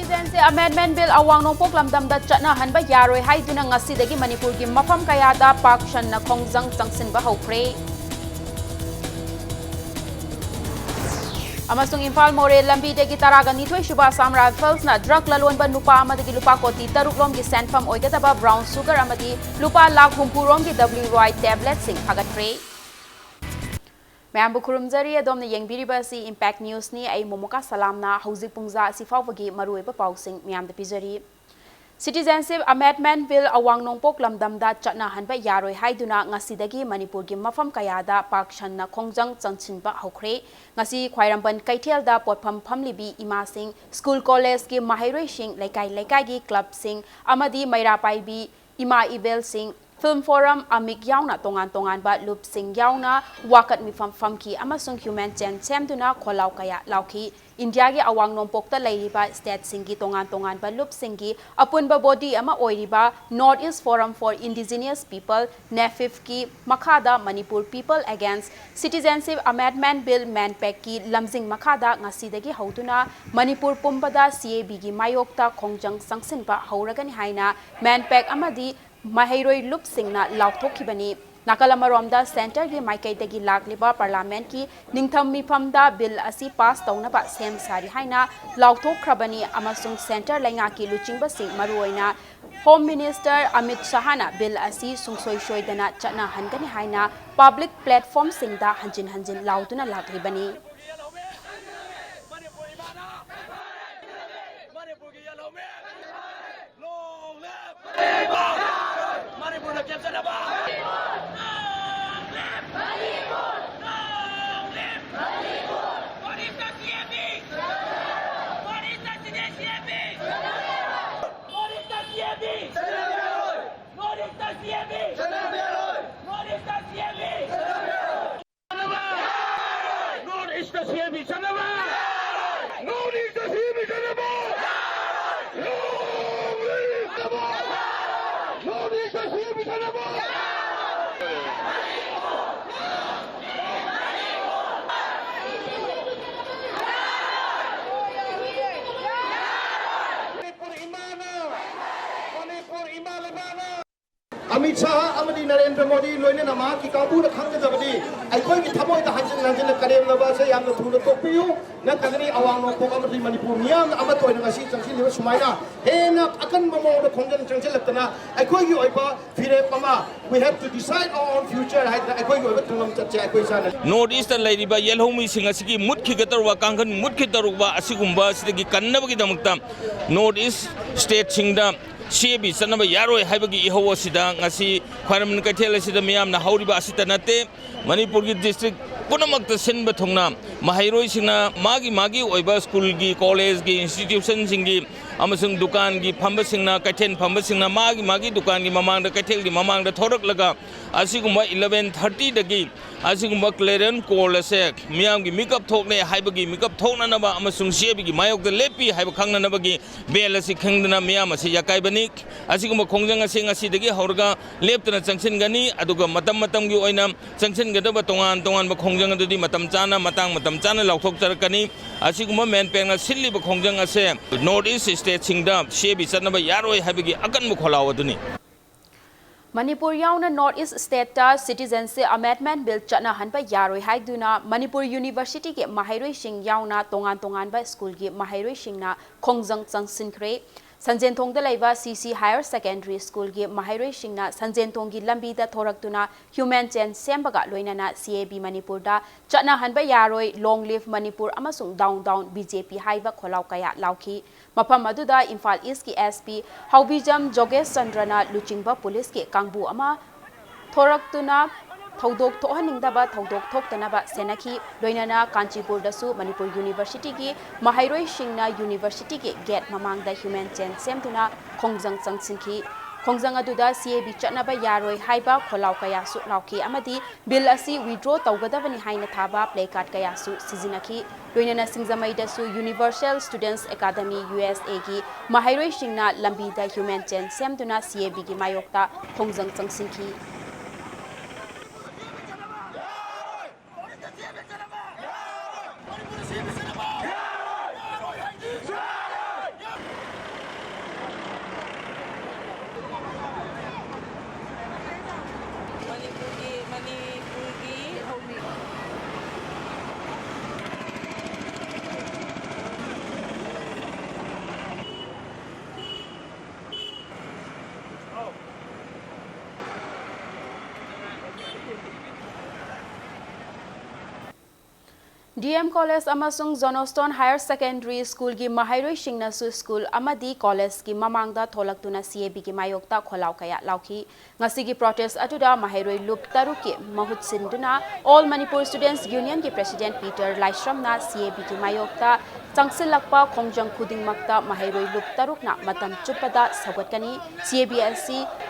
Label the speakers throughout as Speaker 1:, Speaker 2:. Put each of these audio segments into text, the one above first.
Speaker 1: Citizenship Amendment Bill awang nongpok lamdamda chatna hanba yaroi haiduna ngasidagi Manipur gi mafam kayada park shanna khongjang changsinba hokre. Amasung Imphal More lambi degi taraga nithoi shuba Assam Rifles na drug lalonba nupa amadagi lupa koti taruklom gi senfam oigadaba brown sugar amadi lupa lakh humpurom gi WY tablet sing phagatre. Mayambu khurumjari adom na yengbiriba si Impact News ni ai momoka salamna hauzik pungza si fawbagi maruiba pausing miyamda pijari. Citizenship Amendment Bill awang nongpok lamdamda chatna hanba yaroi haiduna ngasidagi Manipur gi mafam kayada park shanna khongjang changchinba hokre. Ngasi khwairamban kaithelda potpham phamlibi imasing school college gi mahairoi sing laikai gi club sing amadi maira paibi ima ibel sing Film Forum amik yauna tongan ba loop sing yauna wakat mi famki amasung human chen semduna kholau kaya lauki India gi awang nompokta leiriba state singi tongan ba loop singi apunba body ama oiriba North East Forum for Indigenous People NEFIF ki makhada Manipur People Against Citizenship Amendment Bill manpack ki lamjing makhada ngasidagi hauduna Manipur pumbada CAB gi mayokta khongjang sangsinba hauragani haina manpack amadi Mahairoi Loop Singna Lauthokibani Nakalamaromda Center gi Maikaitagi Lakliba Parliament ki Ningtham Mifamda Bill asi pass taunaba sem sari haina Lauthokrabani amasung Center Lainga ki Luchingba Sing Maruoina Home Minister Amit Shahana Bill asi sungsoi shoidana chatna hangani haina public platform singda hanjin lautuna lakribani
Speaker 2: Amit Shah amadi Narendra Modi loine nama ki kabu na khang jabadi ai khoi ki thamoi da hanjin karem laba se yam thu na topiu na kagani awang no pok amadi Manipur miyam ama toy na ngasi changsi liwa sumaina he na akan mamo da khongjan changsi laptana ai khoi gi oiba phire pama we have to decide our own future ai khoi gi oiba thungam chache ai khoi sana
Speaker 3: North East laidiba yelhomi singasigi mutki gatarwa kangkan mutki taruba asigumba sidagi kannabagi damakta North East state singda CAB sanaba yaroi haibagi ihawo sida ngasi khwaram kaithel sida miyam na hauriba asita nate Manipur gi district punamakta senba thongna mahairoi singna magi oiba school gi college gi institution singi amasung dukan gi phamba singna kaithen phamba singna magi dukan gi mamangda kaithel gi mamangda thorak laga asigumba 11:30 dagi asigumba clearance call ase miyam gi makeup thokne haibagi makeup thokna naba amasung CAB gi mayok da lepi haiba khangna nabagi bel asi khangdana miyam ase yakai bani asigumba khongjang ase ngasi dagi haurga leptana changsin gani aduga matam gi oina changsin gadaba tongan ba khongjang adudi matam chana lauthok charakani asigumba men pengna silli ba khongjang ase North East state singda CAB sanaba yaroi haibagi akan mu kholaw aduni
Speaker 1: Manipur yauna North East State ta Citizenship Amendment Bill chatna hanba yaroi haiduna Manipur University ke mahairoi sing yauna tongan ba school gi mahairoi singna khongjang changsinkre Sanjentong da laiba CC Higher Secondary School gi mahairoi singna Sanjentong gi lambi da thoraktuna human chain sembaga loinana CAB Manipur da chatna hanba yaroi long live Manipur amasung down BJP haiba kholau kaya lauki mafam aduda Imphal East ki SP Haubijam Jogesh Chandrana Luchingba Police ki kangbu ama thoraktuna Thodok Thohaningdaba Thodok Thoktanaba Senaki Loinana Kanchipur dasu Manipur University ki Mahairoi Singna University ki gate mamangda human chain semtuna khongjang changsinki khongjang aduda CAB chatnaba yaroi haiba kholau kaya su lauki amadi bill asi withdraw tawgadabani haina thaba placard kaya su sizinaki Loinana Singzamai dasu Universal Students Academy USA ki Mahairoi Singna lambida human chain semtuna CAB ki mayokta khongjang changsinki DM College amasung Zonoston Higher Secondary School gi mahairoi singna su school amadi college gi mamangda tholaktuna CAB gi mayokta kholau kaya lauki ngasi gi protest atuda mahairoi lup taruki mahut sinduna All Manipur Students Union gi President Peter Laishramna CAB gi mayokta changsilakpa khongjang khuding makta mahairoi lup tarukna matam chupada sagotkani CABSC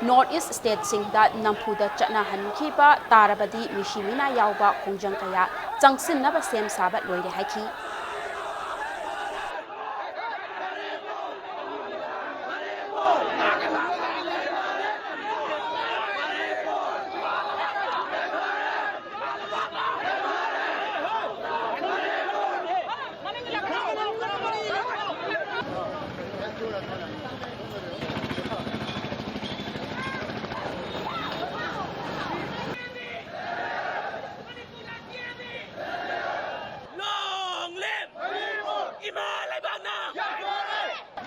Speaker 1: North East State singda namphuda chana hankhiba tarabadi mishimina yauba khongjang kaya changsin naba sem sabat loire haiki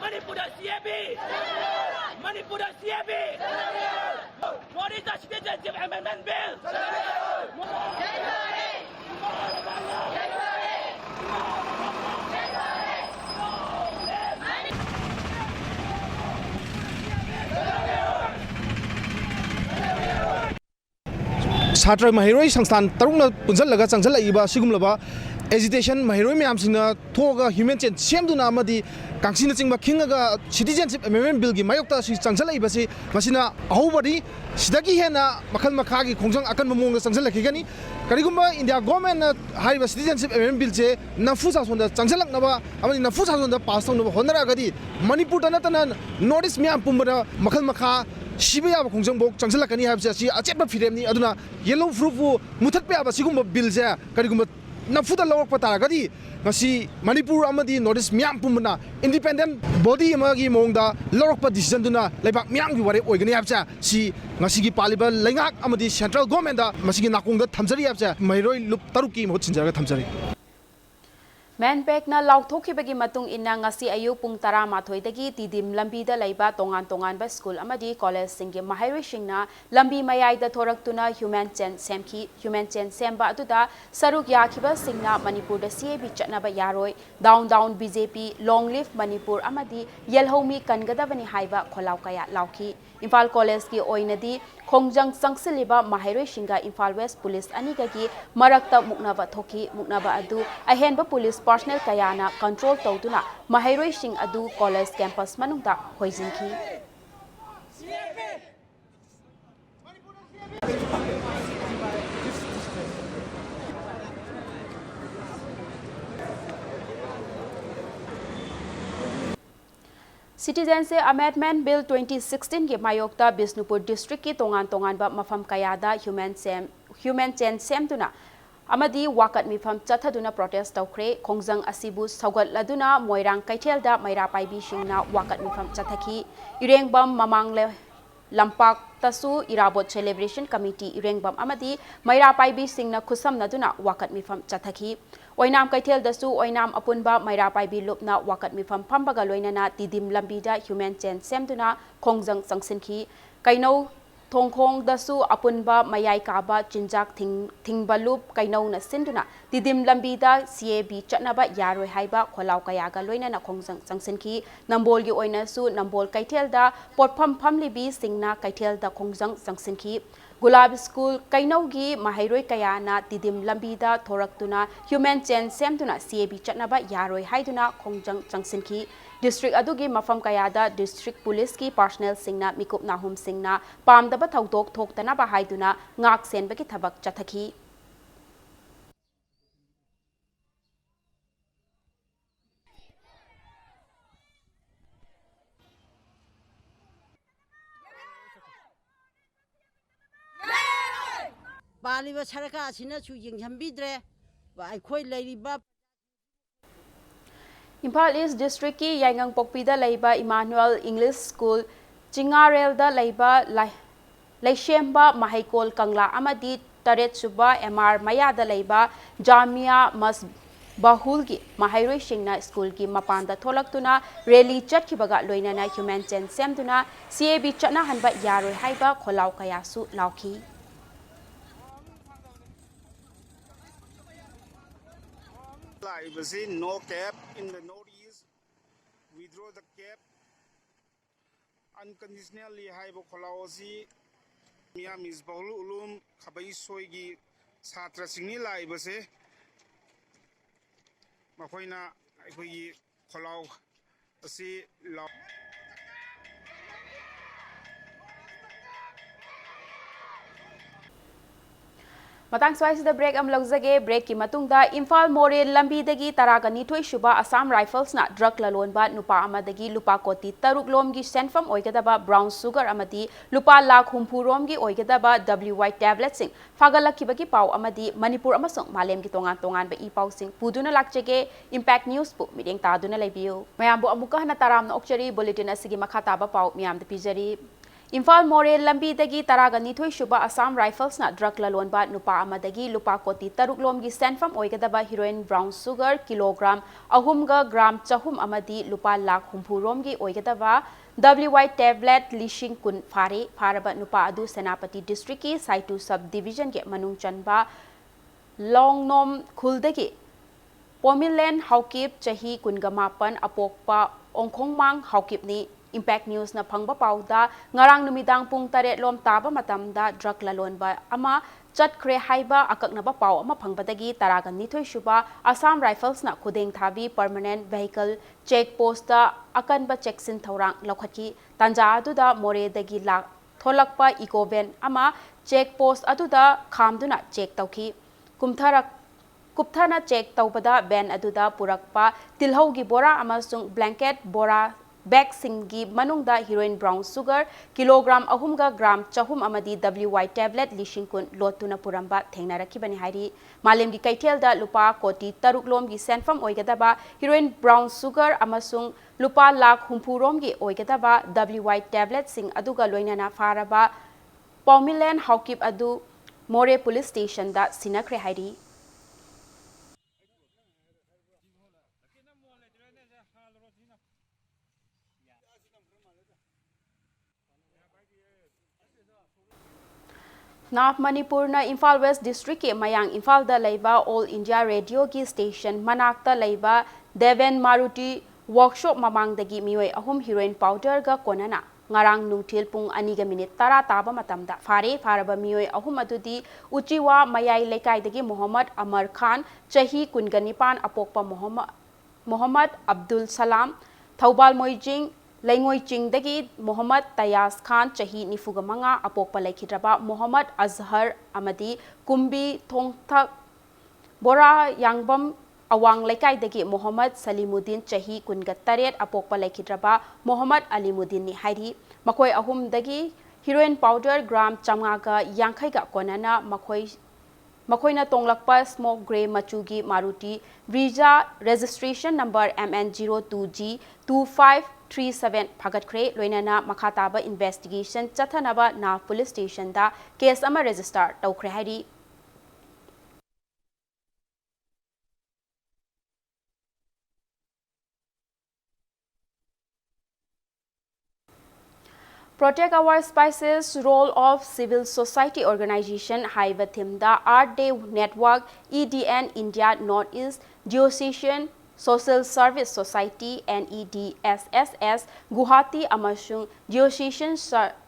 Speaker 4: Manipur CAB! Manipur CAB! What is the Citizenship Amendment Bill?
Speaker 2: Satra Mahiroi Sangstan Taruna Punzal Laga Sangsal Iba Sigumlaba agitation Mahiroi Miamsina Toga Human Chen Siamduna Amadi Kangsina Chingba Kingaga Citizenship Amendment Bill Gi Mayokta Sangsal Ibasi Masina Ahubadi Sidaki Hena Makal Makagi Kongjang Akan Mamunga Sangsal Kigani Karigumba India government Hariba Citizenship Amendment Bill che Nafusa Sonda Sangsalak Nava Amani Nafusa Sonda Pass on Honora Gadi Manipur Tanatanan Notice Miam Pumbada Makal Maka Shibaya Kongjang Changsalakani have Sashi Achepa Firemni Aduna Yellow Frufu Mutatpia Sigumba Bilza Karigumba Nafuta Lawak Patagadi Masi Manipur Amadi Notice Miam Pumana independent body Amagi Monda Lawak decision Duna Lebak Miam Wari Organi Absa Si Masigi Paliba Lengak Amadi Central Government Masigi Nakunga Tamsari Absa Mairoi Lup Taruki Mochinjaga Tamsari
Speaker 1: Manpack na lauthokibagi matung inna ngasi ayu pung 12 tidim lambi da laiba tongan ba school amadi college singge mahairoi singna lambi mayai da thoraktuna human chen semba atuda saruk yakhiba singna Manipur da CAB chatna ba yaroi down BJP long live Manipur amadi yelhomi kangadabani haiba kholau kaya lauki Imphal College ki oinadi khongjang sangsiliba mahairoi singa Imphal West Police anigagi marakta muknaba thoki muknaba adu ahenba police personnel kayana control tawduna mahairoi sing adu college campus manungda hoijinki Citizenship Amendment Bill 2016 ke mayokta Bisnupur district ki tongan ba mafam kayada human chen semtuna amadi wakat mifam chathaduna protest tawkre khongjang asibu saugat laduna moirang kaithelda maira paibi singna wakat mifam chathaki irengbam mamangle lampak tasu irabot celebration committee irengbam amadi maira paibi singna khusam naduna wakat mifam chathaki Oinam Kaitel dasu oinam apunba maira paibi lupna wakat mifam pambaga loinana tidim lambida human chen semduna khongjang sangsinki kaino thongkhong dasu apunba mayai kaba chinjak thingbalup kaino na sinduna tidim lambida CAB chatnaba yaroi haiba kholau kayaga loinana khongjang sangsinki nambol gi oina su nambol Kaitel da potpham phamlibi singna Kaitel da khongjang sangsinki Gulab School Kainogi Mahairoi Kayana Tidim Lambida Thoraktuna Human Chen Semtuna CAB Chatnaba Yaroi Haiduna Khongjang Changsinki District Adugi Mafam Kayada District Police ki personnel singna Mikup Nahum singna Pamdaba Thawdok Thoktanaba Haiduna Ngak Senbaki Thabak Chathaki
Speaker 5: Baliba Saraka Sina Chu Yinghambidre, by Koi Lady Bab.
Speaker 1: Imphal East District ki Yangang Pokpida Laiba Emmanuel English School Chingarel da Laiba Laishemba Mahaikol Kangla Amadi Taret Suba MR Maya da Laiba Jamia Mas Bahulgi Mahairoi Singna School ki Mapanda Tholaktuna Rally Chatkibaga Loinana Human Chen Semtuna CAB Chatna Hanba Yaroi Haiba Kholau Kayasu Lauki
Speaker 6: No cap in the northeast, withdraw the cap unconditionally. Haibo Kolaosi, Miam is Baulu Kabai Soigi, Satra Sinila Ibase, Mahoina, Kolau, see,
Speaker 1: Matang swaisida break am lagjage break ki matungda Imphal More lambi dagi taraga nithoi shuba Assam Rifles na drug lalonba nupa amadagi lupa koti taruk lomgi senfam oigadaba brown sugar amadi lupa lakh humpu romgi oigadaba WY tablet sing fagalakibagi pau amadi Manipur amasong malem gi tongan tongan ba ipau sing puduna lakjage Impact News pu mideng taduna lebiu mayambu amuka na taram na okchari bulletin asigi makata ba pau miam de pijari Imphal More lambi dagi taraga nithoi shuba Assam Rifles na drug lalonba nupa amadagi lupa koti taruk lomgi senfam oigadaba heroin brown sugar kilogram ahumga gram chahum amadi lupa lakh humpu romgi oigadaba WY tablet lishing kun fare faraba nupa adu Senapati district ki Saitu subdivision ke manung chanba longnom khuldagi Pomilen haukip chahi kungamapan apokpa ongkhongmang haukip ni Impact News na phangba pauda ngarang numidang pung taret lom taba matamda drug lalonba ama chatkre haiba akaknaba pau ama phangbadagi taraga nithoi shuba Assam Rifles na khudeng thabi permanent vehicle check post da akanba checksin thorang lokhaki tanja aduda more dagi lak tholakpa ecoven ama check post aduda khamduna check tawki kupthana check tawbada ben aduda purakpa tilhaugi bora amasung blanket bora bag singi manungda heroin brown sugar kilogram ahumga gram chahum amadi WY tablet lishing kun lotuna puramba thengnarakhibani hairi malemgi kaithelda lupa koti taruk lomgi senfam oigadaba heroin brown sugar amasung lupa lakh humpuromgi oigadaba WY tablet sing aduga loinana faraba Pomilen haukip adu More police station da sinakre hairi North Manipur na Imphal West District ke mayang Imphal da leiba All India Radio ki station manakta leiba Deven Maruti workshop mamang dagi mioi ahum heroin powder ga konana ngarang nungthil pung aniga minute tara taba matamda fare faraba mioi ahum adudi uchiwa mayai lekai dagi Muhammad Amar Khan chahi kunganipan apokpa Muhammad Abdul Salam Thaubal Moijing Laingoi Chingdagi Muhammad Tayas Khan chahi nifuga manga apokpa laikhidraba Muhammad Azhar amadi Kumbi Thongthak Bora Yangbam Awang Laikai dagi Muhammad Salimuddin chahi kunga taret apokpa laikhidraba Muhammad Alimuddin ni hairi makoi ahum dagi heroin powder gram chamga yankhai ga konana makoina tonglakpa smoke grey machugi Maruti Brija registration number MN02G 2537 Phagatkhre loinana makhataba investigation chathanaba na police station da case ama register tawkhre hairi Protect Our Spices Role of Civil Society Organization Haiba Thimda Art Day Network EDN India Northeast Diocesan Social Service Society NEDSSS Guwahati amasung Diocesan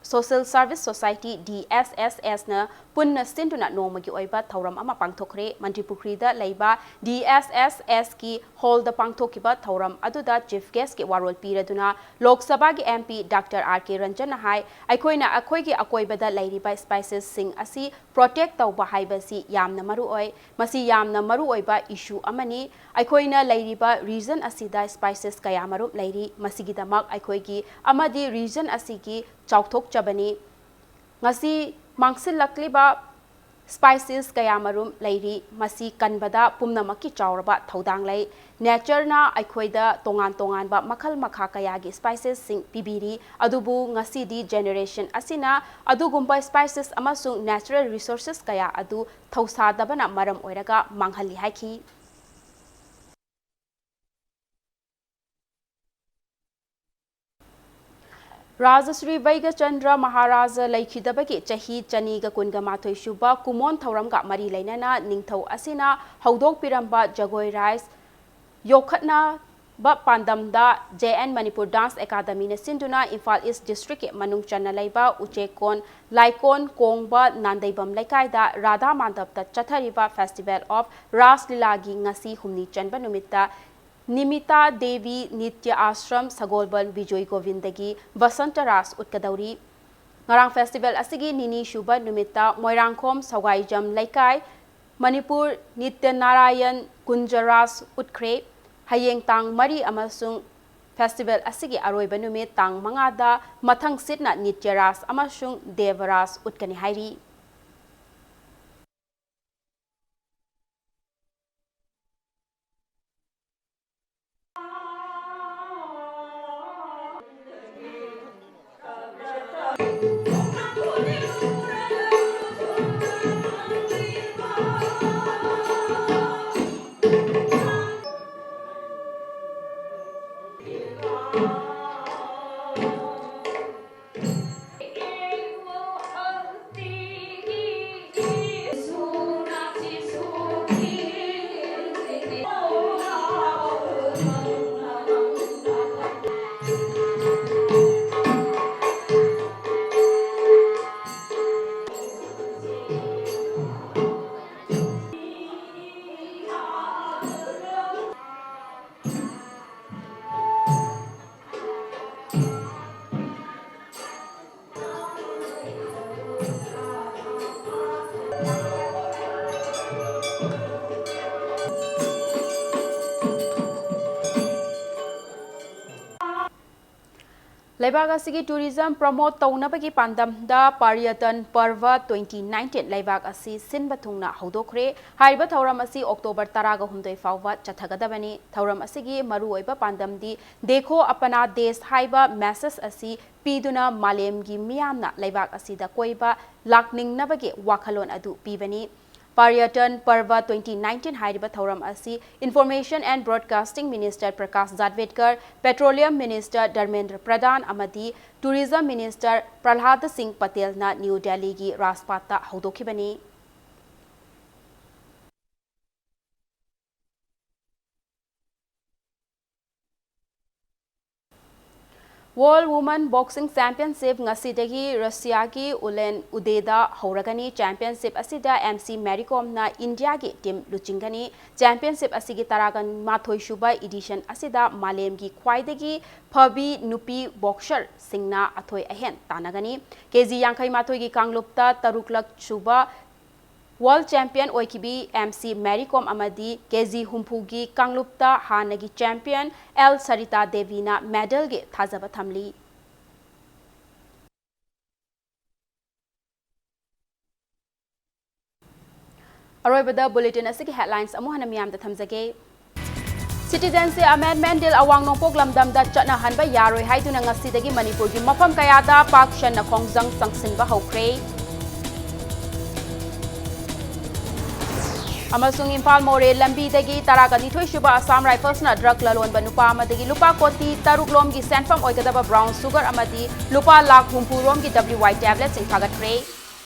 Speaker 1: Social Service Society DSSS na punna sintuna nomagi oiba thauram ama pangthokre Manipur da leiba DSSS ki hall da pangthokiba thauram aduda chief guest ki warol piraduna Lok Sabha gi MP Dr. RK Ranjan hai aikoina akoigi akoibada leiriba spices sing asi protect tauba haibasi yamna maru oi masi yamna maru oiba issue amani aikoina leiriba region asida spices kaya maru leiri masigidamak aikoigi amadi region asigi chauthok chabani ngasi mangsil lakliba spices kaya marum leiri masi kanbada pumnamaki chauraba thodang lei nature na aikoida tongan ba makhal makha kaya gi spices sing pibiri adubu ngasi di generation asina adugumba spices amasung natural resources kaya adu thausa dabana maram oiraga manghali haiki Rajasri Vaiga Chandra Maharaja Laikhidabaki Chahi Chaniga Kunga Mathoi Shuba Kumon Thauramga Mari Lainana Ningthau Asina Haudok Piramba Jagoi Rice yokhatna ba pandamda JN Manipur Dance Academy ne sinduna Imphal East District ke manung channa laiba uchekon laikon kongba nandaibam laikai da Radha Mandap ta chathariba Festival of Ras Lila gi ngasi humni chanba numitta Nimita Devi Nitya Ashram Sagolban Vijay Govindagi Vasanta Ras utkadauri ngarang festival asigi nini shuba numitta Moirangkhom Sawaijam laikai Manipur Nitya Narayan Kunjaras utkre hayeng tang mari amasung festival asigi aroiba numit tang mangada mathang sitna Nitya Ras amasung Devaras utkani hairi Leibag asigi tourism promote taunabagi pandamda Paryatan Parva 2019 Leibag asi sinba thungna hodokre haiba thauram asi October 18 fawwa chathagadabani thauram asigi maru oiba pandamdi dekho apana desh haiba message asi piduna malemgi miyamna Leibag asida koiba lakningnabagi wakhalon adu pibani Paryatan Parva 2019 haiba thauram asi Information and Broadcasting Minister Prakash Jadvedkar, Petroleum Minister Dharmendra Pradhan amadi Tourism Minister Prahlad Singh Patel na New Delhi gi Rajpath hodokhibani World Women Boxing Championship ngasidagi Russia ki Ulen Udeda Hauragani Championship asida MC Maricom na India ki team luchingani Championship asigi taragan mathoi shuba edition asida malem gi khwaidagi phabi nupi boxer singna athoi ahen tanagani kg yankhai mathoi gi kanglupta taruklak shuba World Champion Oikibi MC Maricom amadi KG Humpugi Kanglupta Hanagi Champion L Sarita Devina medal ge thazaba thamli Aroibada bulletin asigi headlines amu hana miyam da thamjage Citizenship Amendment Bill awang nongpok lamdam da chatna hanba yaroi haiduna ngasidagi Manipur gi mafam kayada pakshan na khongjang sangsinba hokre Amasung Imphal More Lambi dagi Taraga Nithoi Shuba Assam Rifles na drug lalon banupa amadagi lupa koti taruklom gi senfam oigadaba brown sugar amadi lupa lakh humpurom gi WY tablets in Kagatre